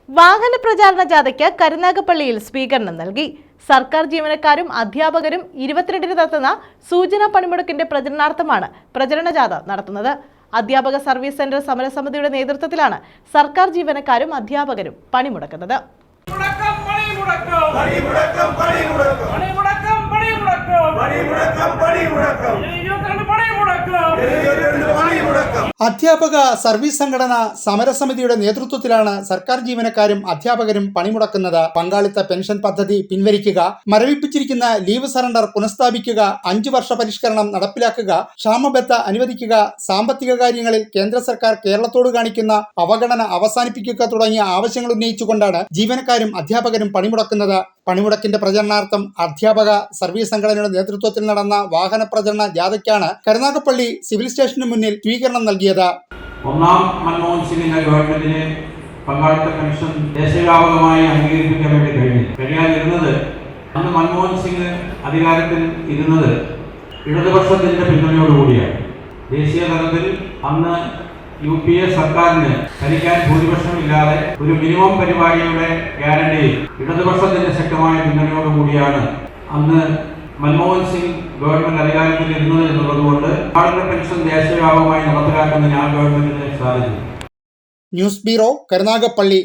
വാഹന പ്രചാരണ ജാഥയ്ക്ക് കരുനാഗപ്പള്ളിയിൽ സ്വീകരണം നൽകി. സർക്കാർ ജീവനക്കാരും അധ്യാപകരും 22-ന് നടത്തുന്ന സൂചനാ പണിമുടക്കിന്റെ പ്രചരണാർത്ഥമാണ് പ്രചരണ ജാഥ നടത്തുന്നത്. അധ്യാപക സർവീസ് സെന്റർ സമരസമിതിയുടെ നേതൃത്വത്തിലാണ് സർക്കാർ ജീവനക്കാരും അധ്യാപകരും പണിമുടക്കുന്നത്. അധ്യാപക സർവീസ് സംഘടന സമരസമിതിയുടെ നേതൃത്വത്തിലാണ് സർക്കാർ ജീവനക്കാരും അധ്യാപകരും പണിമുടക്കുന്നത്. പങ്കാളിത്ത പെൻഷൻ പദ്ധതി പിൻവലിക്കുക, മരവിപ്പിച്ചിരിക്കുന്ന ലീവ് സറണ്ടർ പുനഃസ്ഥാപിക്കുക, 5 വർഷ പരിഷ്കരണം നടപ്പിലാക്കുക, ക്ഷാമബത്ത അനുവദിക്കുക, സാമ്പത്തിക കാര്യങ്ങളിൽ കേന്ദ്ര സർക്കാർ കേരളത്തോട് കാണിക്കുന്ന അവഗണന അവസാനിപ്പിക്കുക തുടങ്ങിയ ആവശ്യങ്ങൾ ഉന്നയിച്ചുകൊണ്ടാണ് ജീവനക്കാരും അധ്യാപകരും പണിമുടക്കുന്നത്. പണിമുടക്കിന്റെ പ്രചരണാർത്ഥം അധ്യാപക സർവീസ് സംഘടനയുടെ നേതൃത്വത്തിൽ നടന്ന വാഹന പ്രചരണ ജാഥയ്ക്കാണ് കരുനാഗപ്പള്ളി സിവിൽ സ്റ്റേഷന് മുന്നിൽ സ്വീകരണം നൽകിയത്. ഒന്നാം മൻമോഹൻ സിംഗിന്റെ ഗവൺമെന്റിന് പങ്കാളിത്ത പെൻഷൻ ദേശവ്യാപകമായി അംഗീകരിപ്പിക്കാൻ വേണ്ടി കഴിയാതിരുന്നത് അന്ന് മൻമോഹൻ സിംഗ് അധികാരത്തിൽ ഇരുന്നത് ഇടതുപക്ഷത്തിന്റെ പിന്തുണയോടുകൂടിയാണ്. ദേശീയ തലത്തിൽ അന്ന് UPA സർക്കാരിന് ഭരിക്കാൻ ഭൂരിപക്ഷമില്ലാതെ ഒരു മിനിമം പരിപാടിയുടെ ഗ്യാരണ്ടിയിൽ ഇടതുപക്ഷത്തിന്റെ ശക്തമായ പിന്തുണയോടുകൂടിയാണ് അന്ന് മൻമോഹൻ സിംഗ് ഗവൺമെന്റ് അധികാരത്തിൽ ഇരുന്നത് എന്നുള്ളതുകൊണ്ട് പങ്കാളിത്ത പെൻഷൻ ദേശവ്യാപകമായി നടപ്പിലാക്കുന്നതിന് ആ ഗവൺമെന്റിന് സാധിച്ചു. News bureau, Karunagappally.